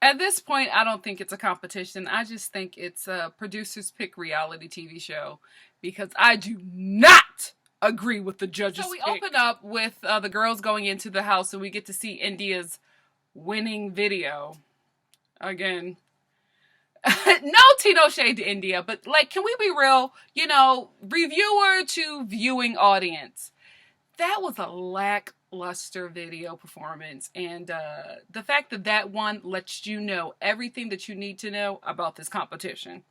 At this point, I don't think it's a competition. I just think it's a producer's pick reality TV show because I do not agree with the judges' So we pick. Open up with the girls going into the house and we get to see India's winning video. Again, no Tino shade to India, but like, can we be real? You know, reviewer to viewing audience. That was a lackluster video performance, and the fact that that one lets you know everything that you need to know about this competition.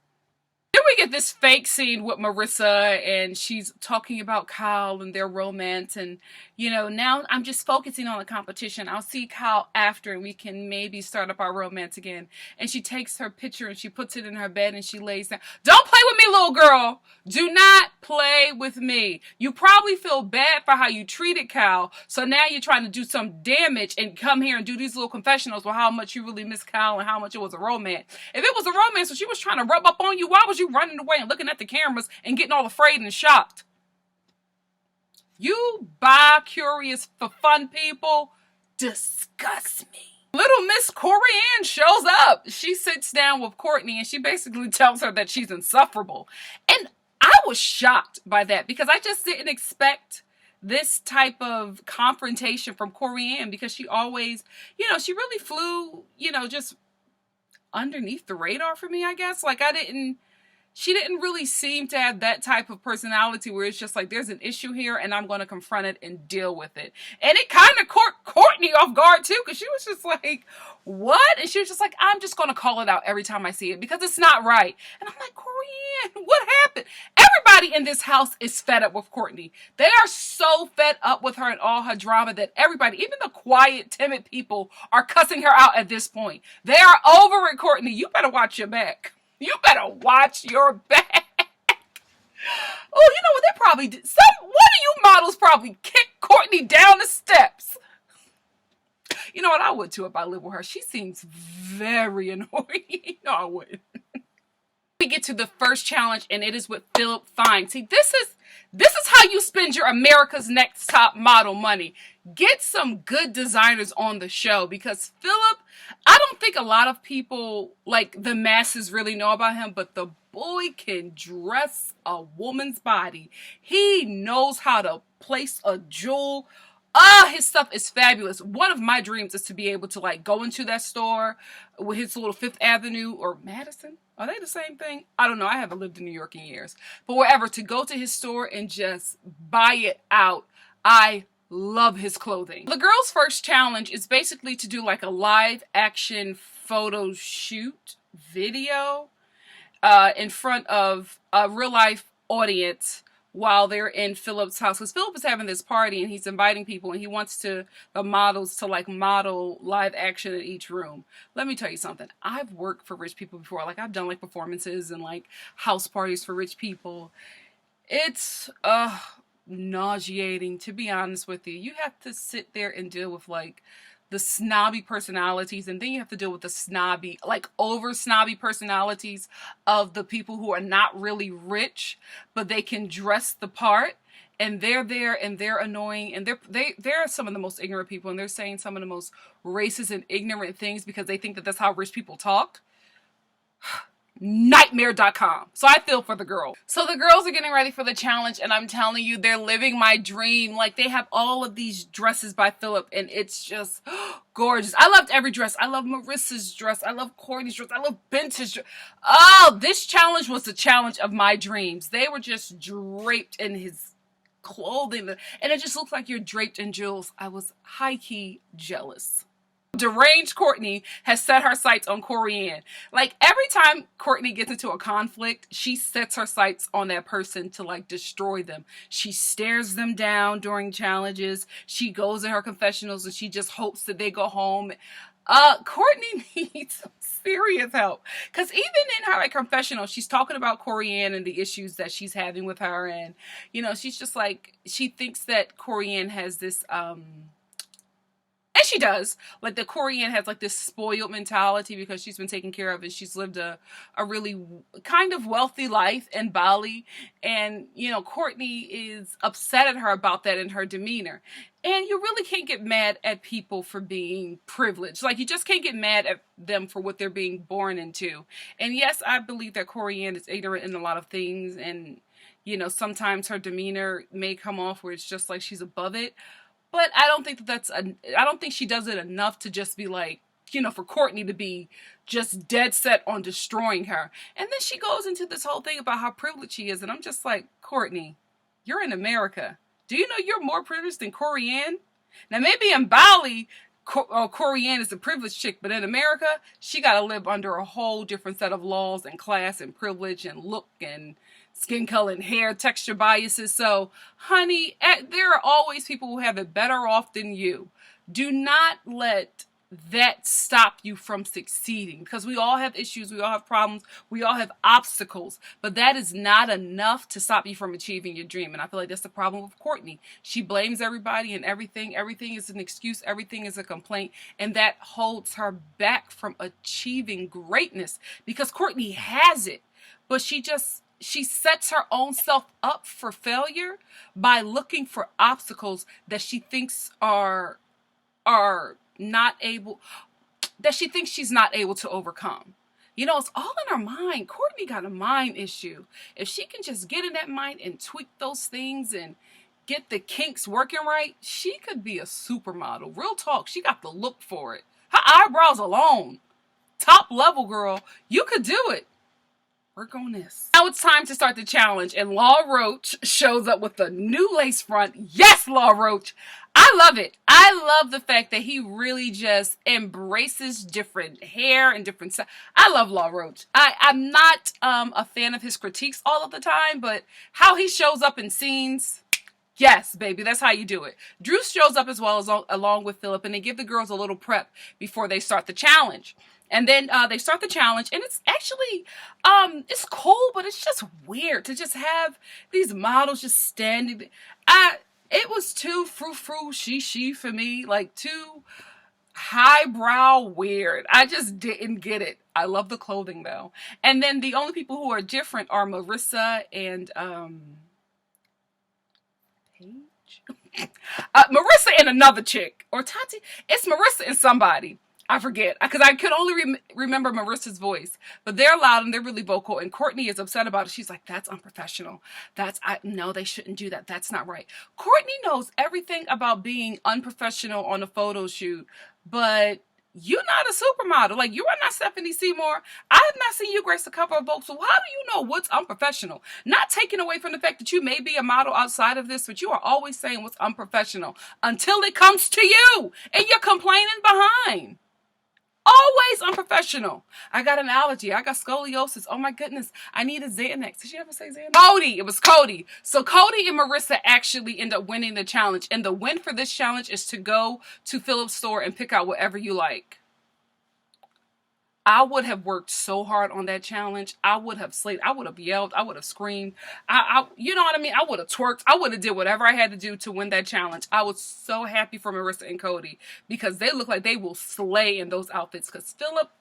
Then we get this fake scene with Marissa, and she's talking about Kyle and their romance, and you know, now I'm just focusing on the competition. I'll see Kyle after, and we can maybe start up our romance again. And she takes her picture and she puts it in her bed and she lays down. Don't play with me, little girl. Do not play with me. You probably feel bad for how you treated Kyle, so now you're trying to do some damage and come here and do these little confessionals with how much you really miss Kyle and how much it was a romance. If it was a romance and she was trying to rub up on you, why was you running away and looking at the cameras and getting all afraid and shocked? You bi-curious for fun people disgust me. Little Miss Corianne shows up. She sits down with Courtney and she basically tells her that she's insufferable. And I was shocked by that because I just didn't expect this type of confrontation from Corianne because she always, you know, she really flew, you know, just underneath the radar for me, I guess. Like she didn't really seem to have that type of personality where it's just like, there's an issue here and I'm going to confront it and deal with it. And it kind of caught Courtney off guard too, because she was just like, what? And she was just like, I'm just going to call it out every time I see it because it's not right. And I'm like, Corianne, what happened? Everybody in this house is fed up with Courtney. They are so fed up with her and all her drama that everybody, even the quiet, timid people, are cussing her out at this point. They are over it, Courtney. You better watch your back. You better watch your back. Oh, you know what? They probably did. One of you models probably kicked Courtney down the steps. You know what? I would too if I lived with her. She seems very annoying. No, I wouldn't. We get to the first challenge, and it is with Philip Plein. See, this is how you spend your America's Next Top Model money. Get some good designers on the show because Philip, I don't think a lot of people, like the masses, really know about him, but the boy can dress a woman's body. He knows how to place a jewel. His stuff is fabulous. One of my dreams is to be able to like go into that store with his little Fifth Avenue or Madison. Are they the same thing? I don't know. I haven't lived in New York in years. But wherever, to go to his store and just buy it out. I love his clothing. The girls' first challenge is basically to do like a live action photo shoot video in front of a real life audience while they're in Philip's house. Because Philip is having this party and he's inviting people and he wants the models to like model live action in each room. Let me tell you something. I've worked for rich people before. Like I've done like performances and like house parties for rich people. It's nauseating, to be honest with you. You have to sit there and deal with like the snobby personalities, and then you have to deal with the snobby, like over snobby personalities of the people who are not really rich, but they can dress the part, and they're there and they're annoying, and they're some of the most ignorant people, and they're saying some of the most racist and ignorant things because they think that that's how rich people talk. Nightmare.com. So I feel for the girl. So the girls are getting ready for the challenge, and I'm telling you, they're living my dream. Like they have all of these dresses by Philip, and it's just gorgeous. I loved every dress. I love Marissa's dress. I love Courtney's dress. I love Ben's dress. Oh, this challenge was the challenge of my dreams. They were just draped in his clothing, and it just looks like you're draped in jewels. I was high-key jealous. Deranged Courtney has set her sights on Corianne. Like every time Courtney gets into a conflict, she sets her sights on that person to like destroy them. She stares them down during challenges. She goes in her confessionals and she just hopes that they go home. Courtney needs some serious help. Because even in her like confessional, she's talking about Corianne and the issues that she's having with her. And, you know, she's just like, she thinks that Corianne has this, And she does. Like, the Korean has like this spoiled mentality because she's been taken care of and she's lived a really kind of wealthy life in Bali. And, you know, Courtney is upset at her about that in her demeanor. And you really can't get mad at people for being privileged. Like, you just can't get mad at them for what they're being born into. And yes, I believe that Korean is ignorant in a lot of things. And, you know, sometimes her demeanor may come off where it's just like she's above it. But I don't think I don't think she does it enough to just be like, you know, for Courtney to be just dead set on destroying her. And then she goes into this whole thing about how privileged she is. And I'm just like, Courtney, you're in America. Do you know you're more privileged than Corianne? Now, maybe in Bali, Corianne is a privileged chick, but in America, she got to live under a whole different set of laws and class and privilege and look and skin color and hair texture biases. So, honey, there are always people who have it better off than you. Do not let that stop you from succeeding, because we all have issues, we all have problems, we all have obstacles, but that is not enough to stop you from achieving your dream. And I feel like that's the problem with Courtney. She blames everybody and everything. Everything is an excuse, everything is a complaint, and that holds her back from achieving greatness, because Courtney has it, but she sets her own self up for failure by looking for obstacles that she thinks are not able, that she thinks she's not able to overcome. You know, it's all in her mind. Courtney got a mind issue. If she can just get in that mind and tweak those things and get the kinks working right, she could be a supermodel. Real talk, she got the look for it. Her eyebrows alone, top level, girl. You could do it. Work on this. Now it's time to start the challenge, and Law Roach shows up with a new lace front. Yes, Law Roach. I love it. I love the fact that he really just embraces different hair and different styles. I love Law Roach. I'm not a fan of his critiques all of the time, but how he shows up in scenes, yes, baby, that's how you do it. Drew shows up as well as along with Philip, and they give the girls a little prep before they start the challenge. And then they start the challenge, and it's actually, it's cool, but it's just weird to just have these models just standing. It was too frou-frou, she for me, like too highbrow weird. I just didn't get it. I love the clothing though. And then the only people who are different are Marissa and Paige. Marissa and another chick, or Tati. It's Marissa and somebody. I forget, because I could only remember Marissa's voice, but they're loud and they're really vocal, and Courtney is upset about it. She's like, that's unprofessional. No, they shouldn't do that. That's not right. Courtney knows everything about being unprofessional on a photo shoot, but you're not a supermodel. Like, you are not Stephanie Seymour. I have not seen you grace the cover of Vogue, so how do you know what's unprofessional? Not taking away from the fact that you may be a model outside of this, but you are always saying what's unprofessional until it comes to you, and you're complaining behind. Always unprofessional. I got an allergy. I got scoliosis. Oh my goodness. I need a Xanax. Did she ever say Xanax? Cody. It was Cody. So Cody and Marissa actually end up winning the challenge. And the win for this challenge is to go to Philip's store and pick out whatever you like. I would have worked so hard on that challenge. I would have slayed. I would have yelled. I would have screamed. You know what I mean? I would have twerked. I would have did whatever I had to do to win that challenge. I was so happy for Marissa and Cody, because they look like they will slay in those outfits. Because Philip,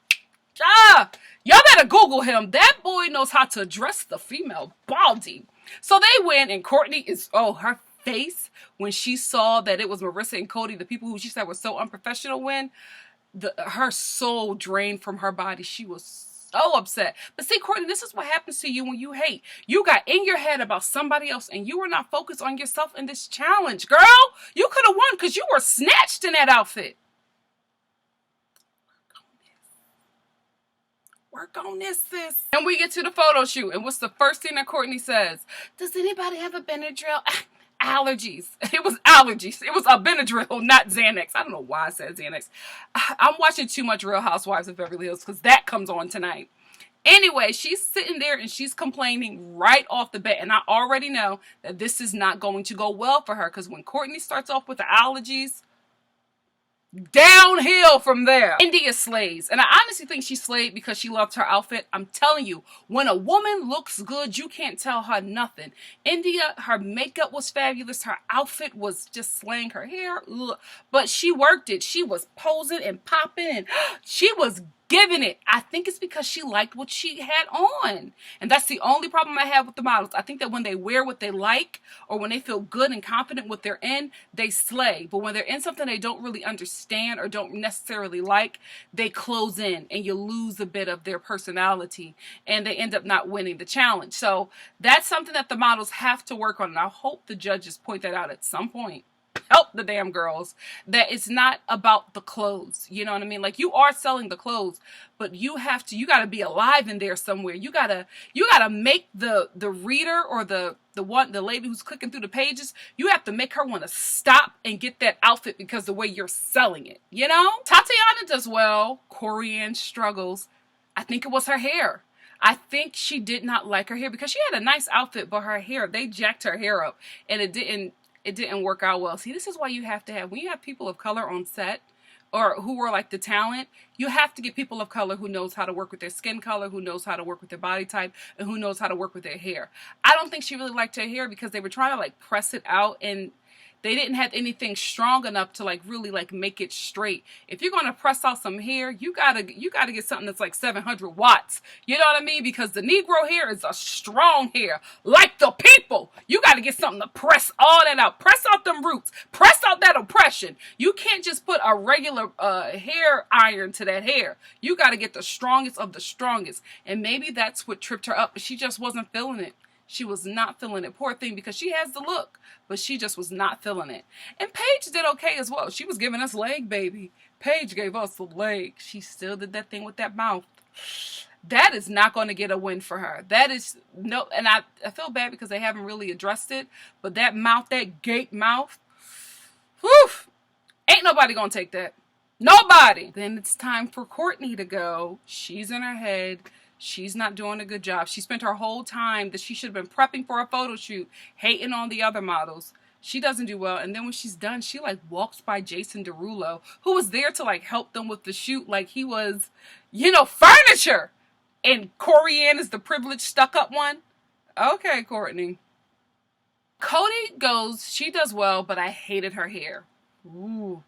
y'all better Google him. That boy knows how to dress the female body. So they win, and Courtney is, her face when she saw that it was Marissa and Cody, the people who she said were so unprofessional, win. Her soul drained from her body. She was so upset. But see, Courtney, this is what happens to you when you hate. You got in your head about somebody else, and you were not focused on yourself in this challenge. Girl, you could have won because you were snatched in that outfit. Work on this, sis. And we get to the photo shoot, and what's the first thing that Courtney says? Does anybody have a Benadryl? Allergies. It was allergies. It was a Benadryl, not Xanax. I don't know why I said Xanax. I'm watching too much Real Housewives of Beverly Hills, because that comes on tonight. Anyway, she's sitting there and she's complaining right off the bat. And I already know that this is not going to go well for her, because when Courtney starts off with the allergies, downhill from there. India slays. And I honestly think she slayed because she loved her outfit. I'm telling you, when a woman looks good, you can't tell her nothing. India, her makeup was fabulous. Her outfit was just slaying. Her hair, ugh. But she worked it. She was posing and popping and she was giving it. I think it's because she liked what she had on. And that's the only problem I have with the models. I think that when they wear what they like or when they feel good and confident what they're in, they slay. But when they're in something they don't really understand or don't necessarily like, they close in and you lose a bit of their personality and they end up not winning the challenge. So that's something that the models have to work on. And I hope the judges point that out at some point. Help the damn girls that it's not about the clothes. You know what I mean? Like, you are selling the clothes, but you gotta be alive in there somewhere. You gotta make the reader or the lady who's clicking through the pages, you have to make her want to stop and get that outfit because the way you're selling it, you know? Tatiana does well. Corianne struggles. I think it was her hair. I think she did not like her hair because she had a nice outfit, but her hair, they jacked her hair up and it didn't work out well. See, this is why you have to have, when you have people of color on set or who are like the talent, you have to get people of color who knows how to work with their skin color, who knows how to work with their body type, and who knows how to work with their hair. I don't think she really liked her hair because they were trying to like press it out and they didn't have anything strong enough to like really like make it straight. If you're going to press out some hair, you gotta get something that's like 700 watts. You know what I mean? Because the Negro hair is a strong hair, like the people. You got to get something to press all that out. Press out them roots. Press out that oppression. You can't just put a regular hair iron to that hair. You got to get the strongest of the strongest. And maybe that's what tripped her up. But she just wasn't feeling it. She was not feeling it. Poor thing, because she has the look, but she just was not feeling it. And Paige did okay as well. She was giving us leg, baby. Paige gave us the leg. She still did that thing with that mouth. That is not going to get a win for her. That is no, and I feel bad because they haven't really addressed it, but that mouth, that gape mouth, whew, ain't nobody going to take that. Nobody. Then it's time for Courtney to go. She's in her head. She's not doing a good job. She spent her whole time that she should have been prepping for a photo shoot, hating on the other models. She doesn't do well. And then when she's done, she like walks by Jason Derulo, who was there to like help them with the shoot like he was, you know, furniture. And Corianne is the privileged stuck-up one. Okay, Courtney. Cody goes, she does well, but I hated her hair. Ooh.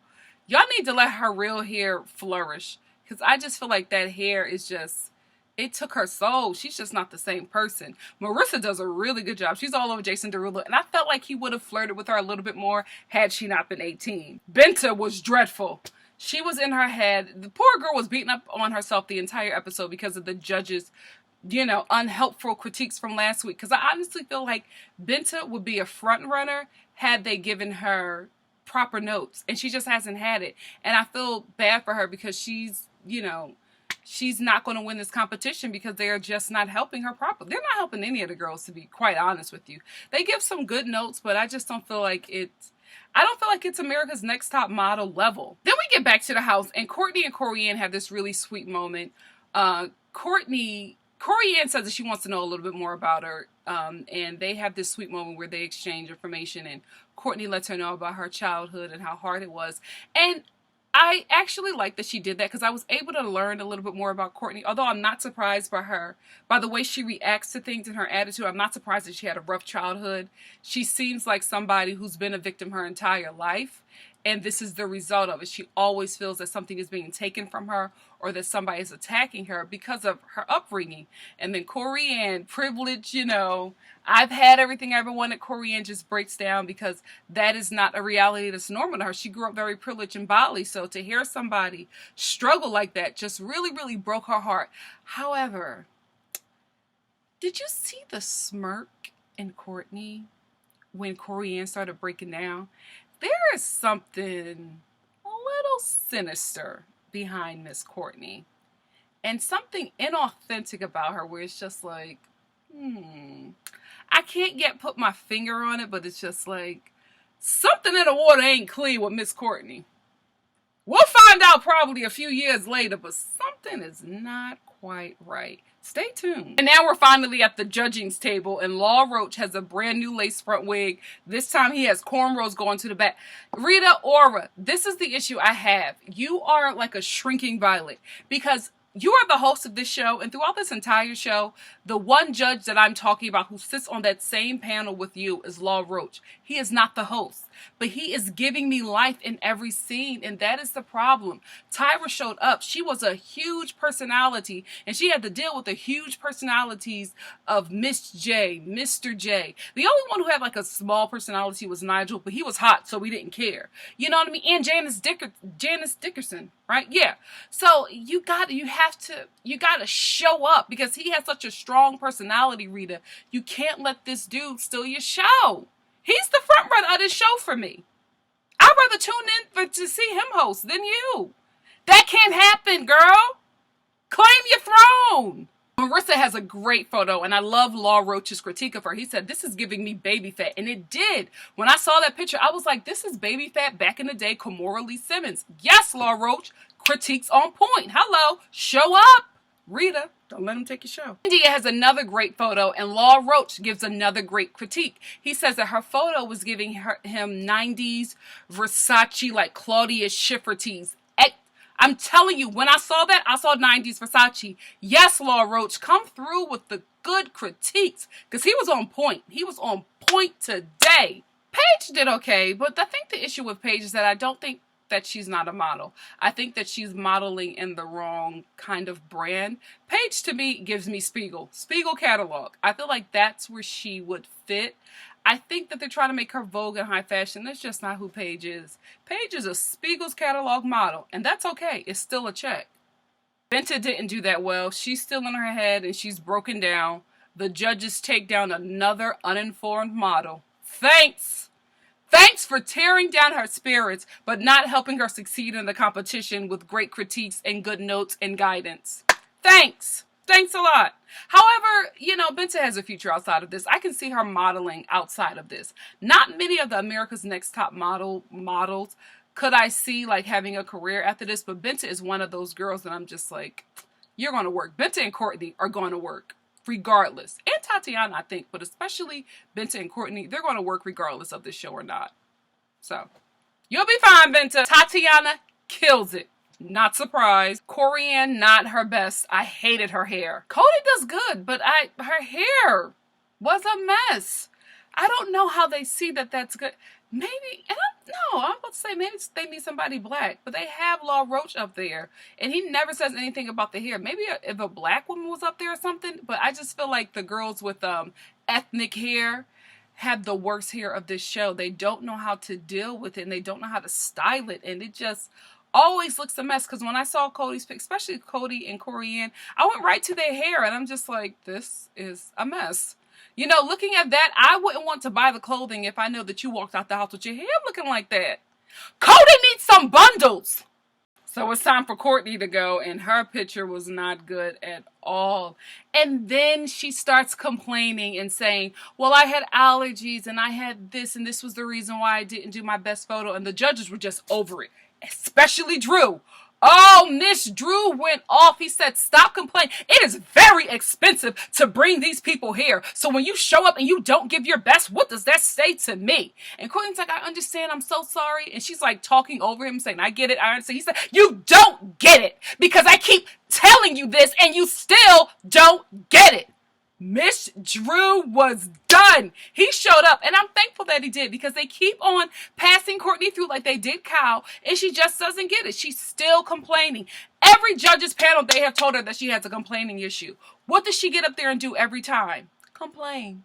Y'all need to let her real hair flourish. Because I just feel like that hair is just... it took her soul. She's just not the same person. Marissa does a really good job. She's all over Jason Derulo. And I felt like he would have flirted with her a little bit more had she not been 18. Benta was dreadful. She was in her head. The poor girl was beating up on herself the entire episode because of the judges, you know, unhelpful critiques from last week. Because I honestly feel like Benta would be a front runner had they given her proper notes. And she just hasn't had it. And I feel bad for her because she's, you know... she's not going to win this competition because they are just not helping her properly. They're not helping any of the girls, to be quite honest with you. They give some good notes, but I just don't feel like it's... I don't feel like it's America's Next Top Model level. Then we get back to the house, and Courtney and Corianne have this really sweet moment. Corianne says that she wants to know a little bit more about her, and they have this sweet moment where they exchange information, and Courtney lets her know about her childhood and how hard it was. And I actually like that she did that because I was able to learn a little bit more about Courtney. Although I'm not surprised by her, by the way she reacts to things and her attitude. I'm not surprised that she had a rough childhood. She seems like somebody who's been a victim her entire life. And this is the result of it. She always feels that something is being taken from her or that somebody is attacking her because of her upbringing. And then Corianne, privilege, you know, I've had everything I ever wanted. Corianne just breaks down because that is not a reality that's normal to her. She grew up very privileged in Bali. So to hear somebody struggle like that just really, really broke her heart. However, did you see the smirk in Courtney when Corianne started breaking down? There is something a little sinister behind Miss Courtney. And something inauthentic about her where it's just like, I can't yet put my finger on it, but it's just like, something in the water ain't clean with Miss Courtney. We'll find out probably a few years later, but something is not quite right. Stay tuned. And now we're finally at the judging's table, and Law Roach has a brand new lace front wig. This time he has cornrows going to the back. Rita Ora, this is the issue I have. You are like a shrinking violet, because you are the host of this show, and throughout this entire show, the one judge that I'm talking about who sits on that same panel with you is Law Roach. He is not the host, but he is giving me life in every scene, and that is the problem. Tyra showed up. She was a huge personality, and she had to deal with the huge personalities of Miss J, Mr. J. The only one who had like a small personality was Nigel, but he was hot, so we didn't care. You know what I mean? And Janice Dickerson, right? Yeah. So you gotta show up, because he has such a strong personality, Rita. You can't let this dude steal your show. He's the front runner of this show for me. I'd rather tune in to see him host than you. That can't happen, girl. Claim your throne. Marissa has a great photo, and I love Law Roach's critique of her. He said, this is giving me baby fat, and it did. When I saw that picture, I was like, this is baby fat back in the day, Kimora Lee Simmons. Yes, Law Roach, critiques on point. Hello, show up. Rita, don't let him take your show. India has another great photo, and Law Roach gives another great critique. He says that her photo was giving him 90s Versace, like Claudia Schiffer tees. I'm telling you, when I saw that, I saw 90s Versace. Yes, Law Roach, come through with the good critiques, because he was on point. He was on point today. Paige did okay, but I think the issue with Paige is that I don't think that she's not a model. I think that she's modeling in the wrong kind of brand. Paige, to me, gives me Spiegel catalog. I feel like that's where she would fit. I think that they're trying to make her Vogue and high fashion. That's just not who Paige is. Paige is a Spiegel's catalog model, and that's okay. It's still a check. Benta didn't do that well. She's still in her head, and she's broken down. The judges take down another uninformed model. Thanks for tearing down her spirits, but not helping her succeed in the competition with great critiques and good notes and guidance. Thanks a lot. However, you know, Benta has a future outside of this. I can see her modeling outside of this. Not many of the America's Next Top models could I see like having a career after this, but Benta is one of those girls that I'm just like, you're going to work. Benta and Courtney are going to work regardless. And Tatiana, I think, but especially Benta and Courtney, they're going to work regardless of this show or not. So, you'll be fine, Benta. Tatiana kills it. Not surprised. Corianne, not her best. I hated her hair. Cody does good, but her hair was a mess. I don't know how they see that that's good. Maybe, I'm about to say maybe they need somebody black, but they have Law Roach up there, and he never says anything about the hair. Maybe if a black woman was up there or something, but I just feel like the girls with ethnic hair have the worst hair of this show. They don't know how to deal with it, and they don't know how to style it, and it just always looks a mess. Because when I saw Cody's pic, especially Cody and Corianne, I went right to their hair, and I'm just like, this is a mess. You know, looking at that, I wouldn't want to buy the clothing if I know that you walked out the house with your hair looking like that. Cody needs some bundles. So it's time for Courtney to go, and her picture was not good at all. And then she starts complaining and saying, well, I had allergies, and I had this, and this was the reason why I didn't do my best photo. And the judges were just over it, especially Drew. Oh, Miss Drew went off. He said, stop complaining. It is very expensive to bring these people here. So when you show up and you don't give your best, what does that say to me? And Courtney's like, I understand. I'm so sorry. And she's like talking over him saying, I get it. I understand. He said, you don't get it because I keep telling you this and you still don't get it. Miss Drew was done. He showed up, and I'm thankful that he did because they keep on passing Courtney through like they did Kyle, and she just doesn't get it. She's still complaining. Every judge's panel, they have told her that she has a complaining issue. What does she get up there and do every time? Complain.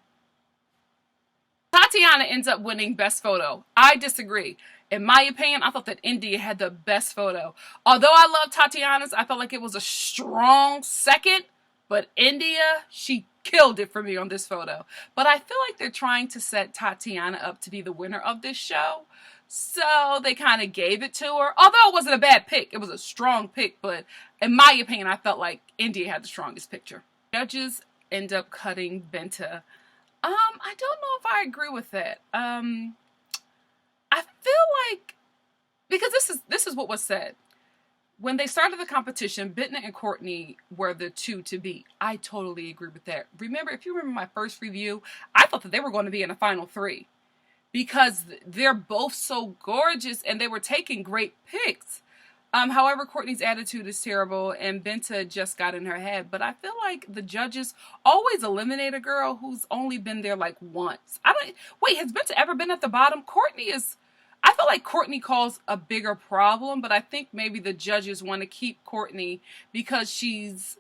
Tatiana ends up winning Best Photo. I disagree. In my opinion, I thought that India had the best photo. Although I love Tatiana's, I felt like it was a strong second, but India, she killed it for me on this photo. But I feel like they're trying to set Tatiana up to be the winner of this show. So they kind of gave it to her. Although it wasn't a bad pick. It was a strong pick. But in my opinion, I felt like India had the strongest picture. Judges end up cutting Benta. I don't know if I agree with that. I feel like, because this is what was said. when they started the competition, Benton and Courtney were the two to beat. I totally agree with that. Remember, if you remember my first review, I thought that they were going to be in the final three because they're both so gorgeous and they were taking great picks. However, Courtney's attitude is terrible and Benta just got in her head. But I feel like the judges always eliminate a girl who's only been there like once. Wait, has Benta ever been at the bottom? I feel like Courtney caused a bigger problem, but I think maybe the judges want to keep Courtney because she's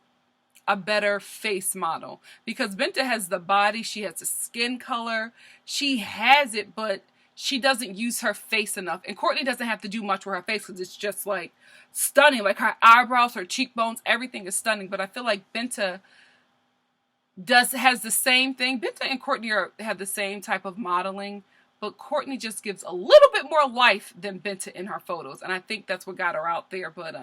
a better face model. Because Benta has the body, she has the skin color, she has it, but she doesn't use her face enough. And Courtney doesn't have to do much with her face because it's just like stunning. Like her eyebrows, her cheekbones, everything is stunning. But I feel like Benta has the same thing. Benta and Courtney have the same type of modeling. But Courtney just gives a little bit more life than Benta in her photos. And I think that's what got her out there. But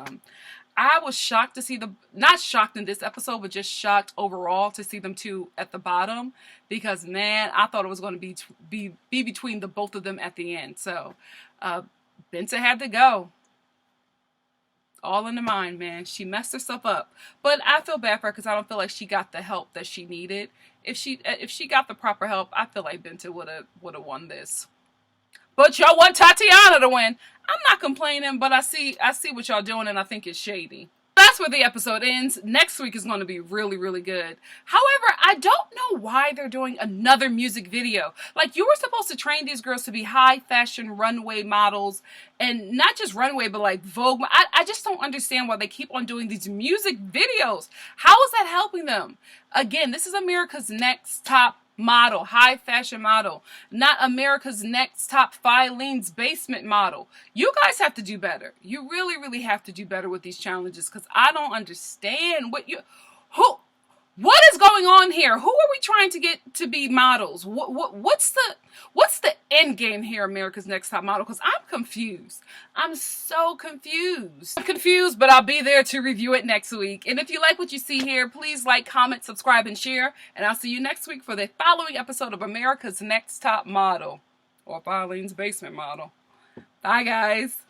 I was shocked to see not shocked in this episode, but just shocked overall to see them two at the bottom. Because, man, I thought it was going to be between the both of them at the end. So, Benta had to go. All in the mind, man. She messed herself up. But I feel bad for her because I don't feel like she got the help that she needed. If she got the proper help, I feel like Benta would have won this. But y'all want Tatiana to win. I'm not complaining, but I see what y'all doing and I think it's shady. That's where the episode ends. Next week is going to be really, really good. However, I don't know why they're doing another music video. Like, you were supposed to train these girls to be high fashion runway models, and not just runway, but like Vogue. I just don't understand why they keep on doing these music videos. How is that helping them? Again, this is America's Next Top Model, high fashion model, not America's Next Top Filene's Basement model. You guys have to do better. You really, really have to do better with these challenges because I don't understand what is going on here. Who are we trying to get to be models? What's the end game here, America's Next Top Model? Because I'm confused. I'm so confused. I'm confused, but I'll be there to review it next week. And if you like what you see here, please like, comment, subscribe, and share. And I'll see you next week for the following episode of America's Next Top Model, or Filene's Basement Model. Bye, guys.